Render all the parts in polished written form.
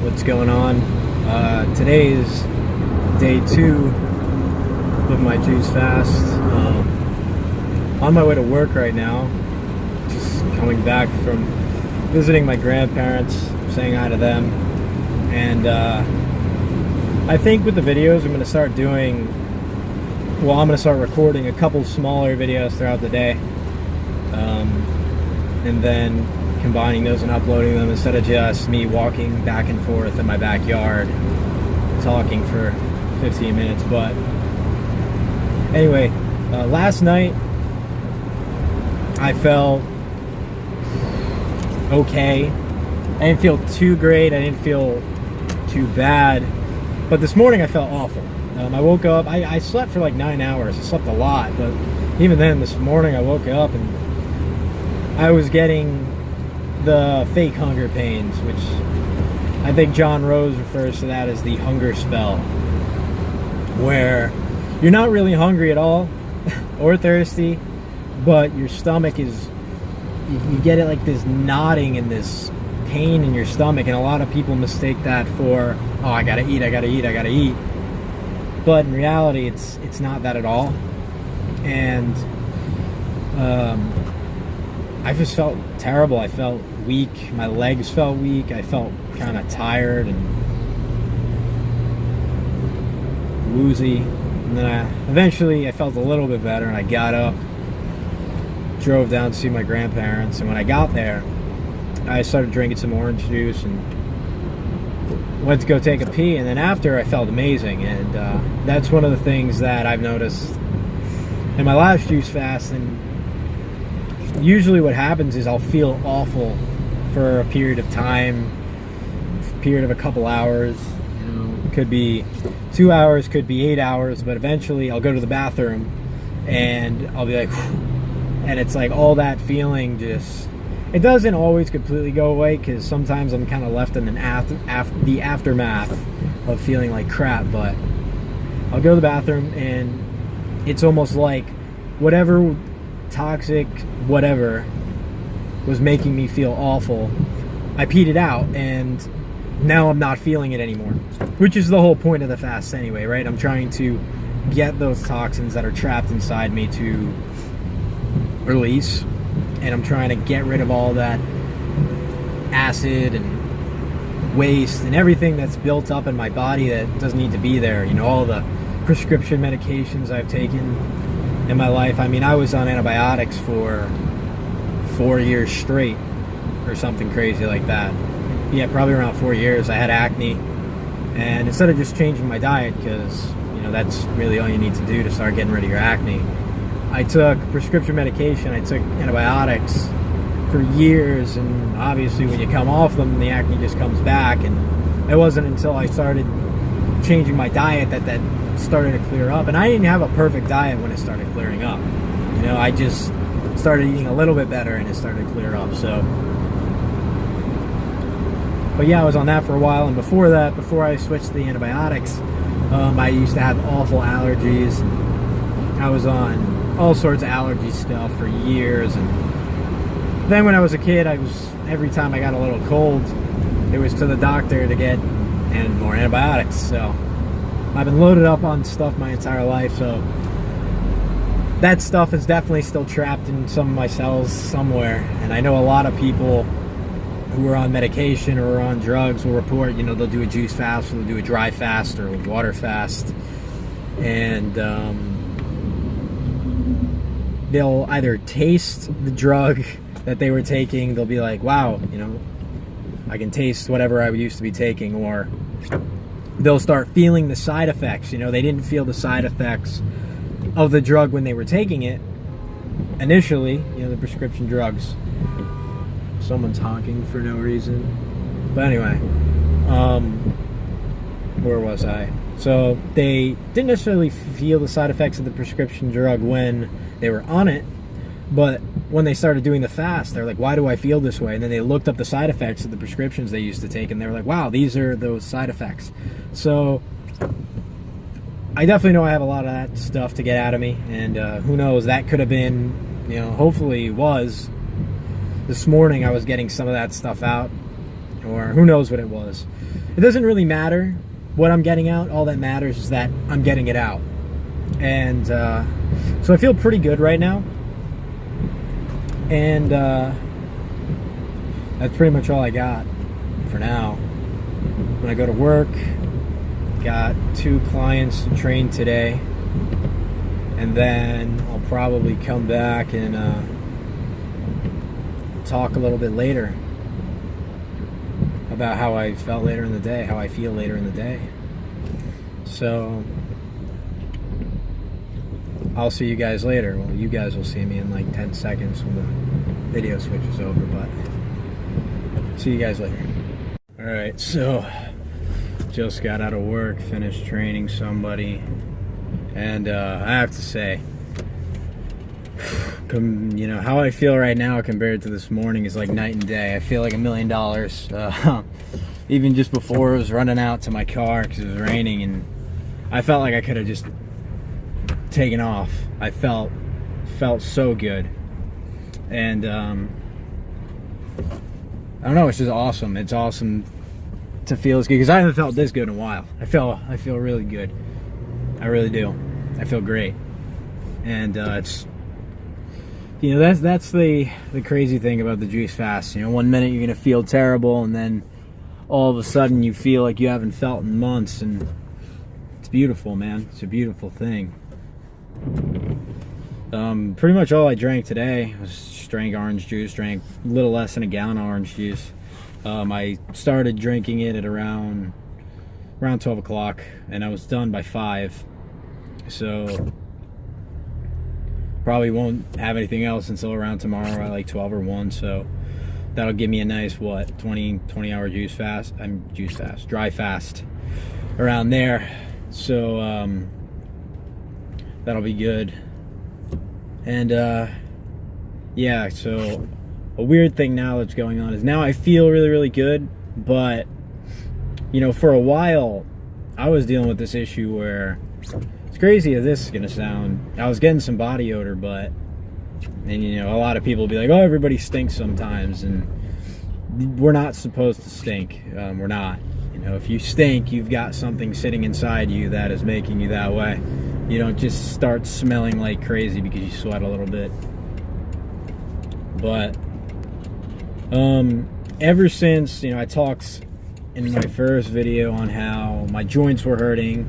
What's going on? Today is day 2 of my juice fast. On my way to work right now, just coming back from visiting my grandparents, saying hi to them, and I think with the videos I'm going to start doing, I'm going to start recording a couple smaller videos throughout the day, and then combining those and uploading them instead of just me walking back and forth in my backyard talking for 15 minutes. But anyway, last night I felt okay. I didn't feel too great, I didn't feel too bad, but this morning I felt awful. I woke up, I slept for like 9 hours. I slept a lot, but even then this morning I woke up and I was getting the fake hunger pains, which I think John Rose refers to that as the hunger spell, where you're not really hungry at all or thirsty, but your stomach is, you get it like this knotting and this pain in your stomach, and a lot of people mistake that for, oh, I gotta eat, I gotta eat, I gotta eat. But in reality, it's not that at all. And I just felt terrible. I felt weak. My legs felt weak. I felt kind of tired and woozy. And then eventually I felt a little bit better, and I got up, drove down to see my grandparents, and when I got there, I started drinking some orange juice and went to go take a pee, and then after I felt amazing. And that's one of the things that I've noticed in my last juice fast. And usually what happens is I'll feel awful for a period of time, a period of a couple hours, you know, could be 2 hours, could be 8 hours, but eventually I'll go to the bathroom and I'll be like, and it's like all that feeling just, it doesn't always completely go away, because sometimes I'm kind of left in the aftermath of feeling like crap. But I'll go to the bathroom and it's almost like whatever toxic whatever was making me feel awful, I peed it out, and now I'm not feeling it anymore, which is the whole point of the fast anyway, right? I'm trying to get those toxins that are trapped inside me to release, and I'm trying to get rid of all that acid and waste and everything that's built up in my body that doesn't need to be there. You know, all the prescription medications I've taken in my life. I mean, I was on antibiotics for 4 years straight or something crazy like that. Yeah, probably around 4 years. I had acne, and instead of just changing my diet, because, you know, that's really all you need to do to start getting rid of your acne, I took prescription medication, I took antibiotics for years, and obviously when you come off them, the acne just comes back. And it wasn't until I started changing my diet that started to clear up. And I didn't have a perfect diet when it started clearing up. You know, I just started eating a little bit better and it started to clear up. So, but yeah, I was on that for a while. And before that, before I switched to the antibiotics, I used to have awful allergies. I was on all sorts of allergy stuff for years. And then when I was a kid, every time I got a little cold, it was to the doctor to get more antibiotics. So I've been loaded up on stuff my entire life. So that stuff is definitely still trapped in some of my cells somewhere. And I know a lot of people who are on medication or are on drugs will report, you know, they'll do a juice fast, or they'll do a dry fast or a water fast, and they'll either taste the drug that they were taking, they'll be like, wow, you know, I can taste whatever I used to be taking, or they'll start feeling the side effects. You know, they didn't feel the side effects of the drug when they were taking it initially, you know, the prescription drugs. Someone's honking for no reason. But anyway, where was I? So they didn't necessarily feel the side effects of the prescription drug when they were on it, but when they started doing the fast, they're like, why do I feel this way? And then they looked up the side effects of the prescriptions they used to take, and they were like, wow, these are those side effects. So I definitely know I have a lot of that stuff to get out of me, and who knows, that could have been, you know, hopefully was this morning I was getting some of that stuff out, or who knows what it was. it doesn't really matter what I'm getting out. All that matters is that I'm getting it out. And so I feel pretty good right now. And that's pretty much all I got for now. When I go to work, got 2 clients to train today. And then I'll probably come back and talk a little bit later about how I felt later in the day, how I feel later in the day. So I'll see you guys later. Well, you guys will see me in like 10 seconds when the video switches over, but see you guys later. All right, so just got out of work, finished training somebody, and I have to say, you know, how I feel right now compared to this morning is like night and day. I feel like $1 million. Even just before, I was running out to my car because it was raining, and I felt like I could have just taken off. I felt so good, and I don't know. It's just awesome. It's awesome to feel this good because I haven't felt this good in a while. I feel really good. I really do. I feel great, and it's, you know, that's the crazy thing about the juice fast. You know, one minute you're gonna feel terrible, and then all of a sudden you feel like you haven't felt in months, and it's beautiful, man. It's a beautiful thing. Pretty much all I drank today was just drank orange juice, drank a little less than a gallon of orange juice. I started drinking it at around 12 o'clock, and I was done by 5. So probably won't have anything else until around tomorrow at like 12 or 1. So that'll give me a nice, what, 20 hour dry fast around there. So that'll be good. And yeah, so a weird thing now that's going on is now I feel really, really good, but you know, for a while I was dealing with this issue where, as crazy as this is gonna sound, I was getting some body odor, and you know, a lot of people be like, oh, everybody stinks sometimes, and we're not supposed to stink. We're not. You know, if you stink, you've got something sitting inside you that is making you that way. You don't just start smelling like crazy because you sweat a little bit. But ever since, you know, I talked in my first video on how my joints were hurting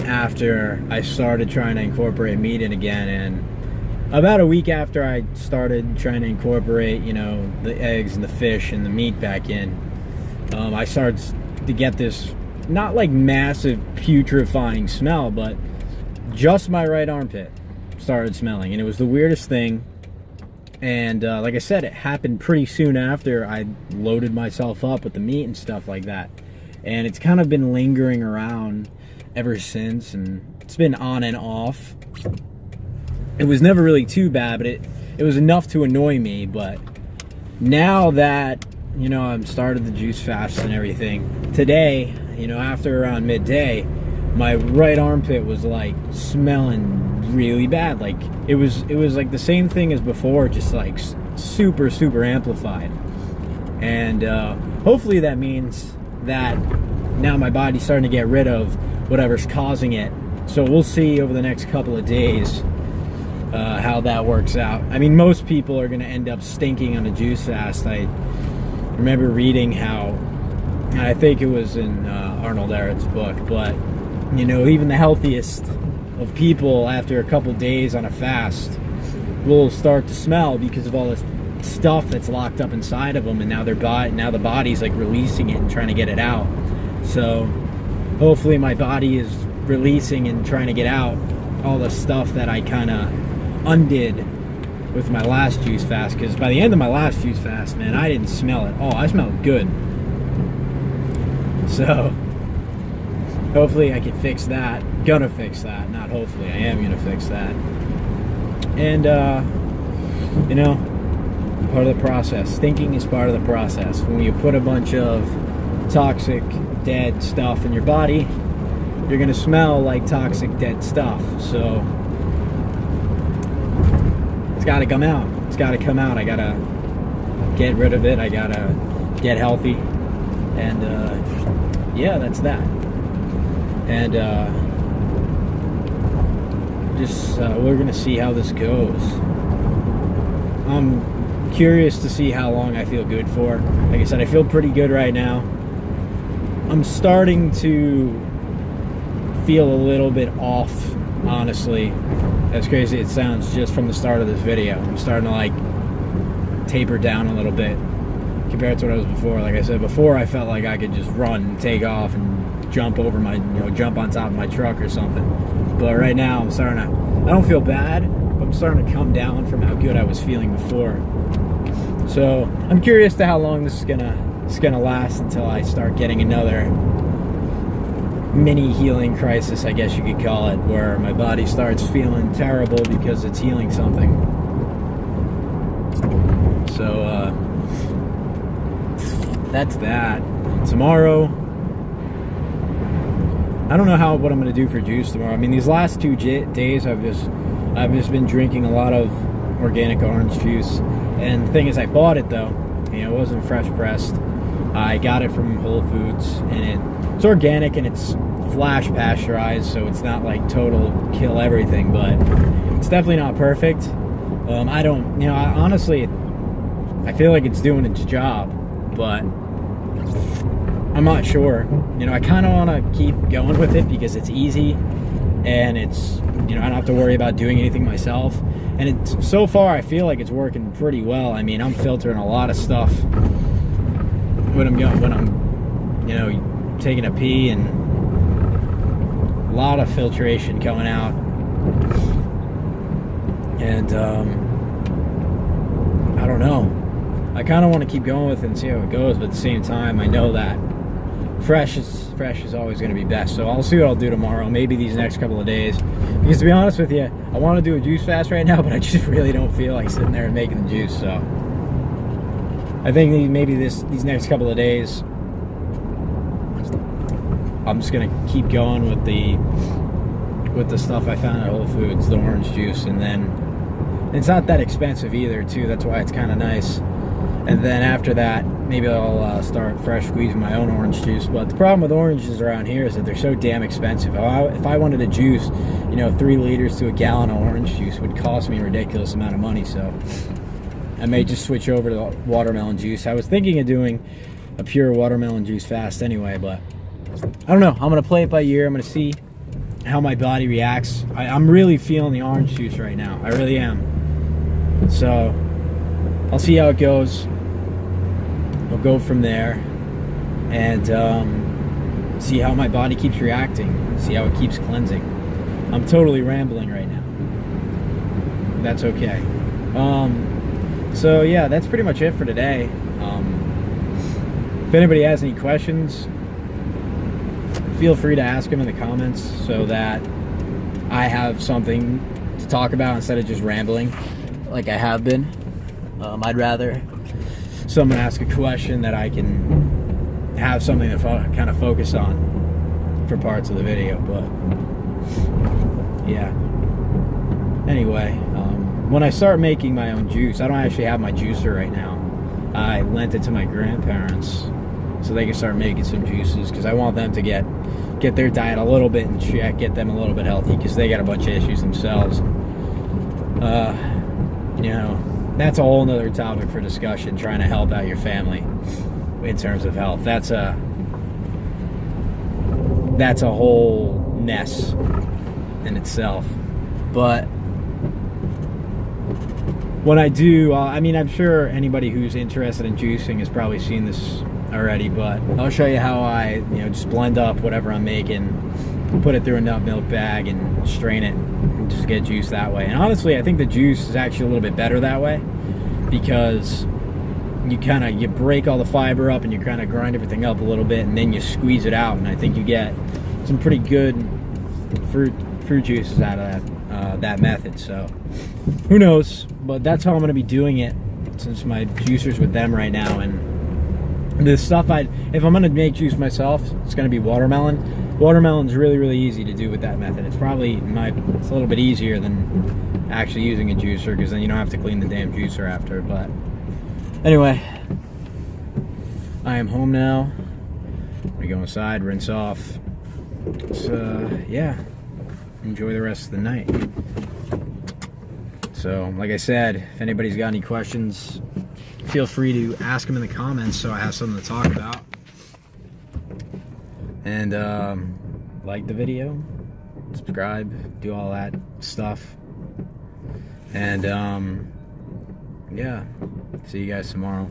after I started trying to incorporate meat in again, and about a week after I started trying to incorporate, you know, the eggs and the fish and the meat back in, I started to get this, not like massive putrefying smell, but just my right armpit started smelling, and it was the weirdest thing. And like I said, it happened pretty soon after I loaded myself up with the meat and stuff like that, and it's kind of been lingering around ever since, and it's been on and off. It was never really too bad, but it was enough to annoy me. But now that, you know, I've started the juice fast and everything, today, you know, after around midday, my right armpit was like smelling really bad. Like it was like the same thing as before, just like super, super amplified. And hopefully that means that now my body's starting to get rid of whatever's causing it. So we'll see over the next couple of days how that works out. I mean, most people are going to end up stinking on a juice fast. I remember reading how, I think it was in Arnold Ehret's book, but you know, even the healthiest of people after a couple days on a fast will start to smell because of all this stuff that's locked up inside of them, and now the body's like releasing it and trying to get it out. So hopefully my body is releasing and trying to get out all the stuff that I kind of undid with my last juice fast, because by the end of my last juice fast, man, I didn't smell it all. I smelled good. So hopefully I can fix that. Gonna fix that. Not hopefully, I am gonna fix that. And you know, part of the process. Stinking is part of the process. When you put a bunch of toxic, dead stuff in your body, you're gonna smell like toxic, dead stuff. So it's gotta come out. It's gotta come out. I gotta get rid of it. I gotta get healthy. And yeah, that's that. And we're gonna see how this goes. I'm curious to see how long I feel good for. Like I said, I feel pretty good right now. I'm starting to feel a little bit off, honestly, as crazy as it sounds, just from the start of this video. I'm starting to like taper down a little bit compared to what I was before. Like I said before, I felt like I could just run and take off and jump over my, jump on top of my truck or something. But right now I'm starting to, I don't feel bad, but I'm starting to come down from how good I was feeling before. So I'm curious to how long this is gonna last until I start getting another mini healing crisis, I guess you could call it, where my body starts feeling terrible because it's healing something. So that's that. Tomorrow, I don't know what I'm gonna do for juice tomorrow. I mean, these last 2 days I've just been drinking a lot of organic orange juice. And the thing is, I bought it though. It wasn't fresh pressed. I got it from Whole Foods, and it's organic and it's flash pasteurized, so it's not like total kill everything, but it's definitely not perfect. I don't, honestly, I feel like it's doing its job, but I'm not sure. I kind of want to keep going with it because it's easy, and it's, I don't have to worry about doing anything myself. And it's, so far, I feel like it's working pretty well. I mean, I'm filtering a lot of stuff when I'm taking a pee, and a lot of filtration coming out. And I don't know. I kind of want to keep going with it and see how it goes, but at the same time, I know that fresh is always going to be best. So I'll see what I'll do tomorrow, maybe these next couple of days. Because to be honest with you, I want to do a juice fast right now, but I just really don't feel like sitting there and making the juice. So I think maybe these next couple of days, I'm just going to keep going with the stuff I found at Whole Foods, the orange juice. And then it's not that expensive either, too. That's why it's kind of nice. And then after that, maybe I'll start fresh squeezing my own orange juice. But the problem with oranges around here is that they're so damn expensive. If I wanted to juice, 3 liters to a gallon of orange juice would cost me a ridiculous amount of money. So I may just switch over to watermelon juice. I was thinking of doing a pure watermelon juice fast anyway, but I don't know. I'm going to play it by ear. I'm going to see how my body reacts. I'm really feeling the orange juice right now. I really am. So I'll see how it goes. I'll go from there and see how my body keeps reacting, see how it keeps cleansing. I'm totally rambling right now. That's okay. So yeah, that's pretty much it for today. If anybody has any questions, feel free to ask them in the comments so that I have something to talk about instead of just rambling like I have been. I'd rather someone ask a question that I can have something to kind of focus on for parts of the video. But yeah, anyway, when I start making my own juice, I don't actually have my juicer right now. I lent it to my grandparents so they can start making some juices, because I want them to get their diet a little bit in check, get them a little bit healthy, because they got a bunch of issues themselves. That's a whole nother topic for discussion, trying to help out your family in terms of health. That's a whole mess in itself. But when I do, I'm sure anybody who's interested in juicing has probably seen this already, but I'll show you how I just blend up whatever I'm making, put it through a nut milk bag and strain it and just get juice that way. And honestly, I think the juice is actually a little bit better that way, because you break all the fiber up and you kind of grind everything up a little bit, and then you squeeze it out, and I think you get some pretty good fruit juices out of that method. So who knows, but that's how I'm going to be doing it, since my juicer's with them right now. And the stuff if I'm going to make juice myself, it's going to be watermelon. Watermelon's really, really easy to do with that method. It's probably it's a little bit easier than actually using a juicer, because then you don't have to clean the damn juicer after. But anyway, I am home now. gonna go inside, rinse off. So yeah, enjoy the rest of the night. So like I said, if anybody's got any questions, feel free to ask them in the comments so I have something to talk about. And like the video, subscribe, do all that stuff. And yeah, see you guys tomorrow.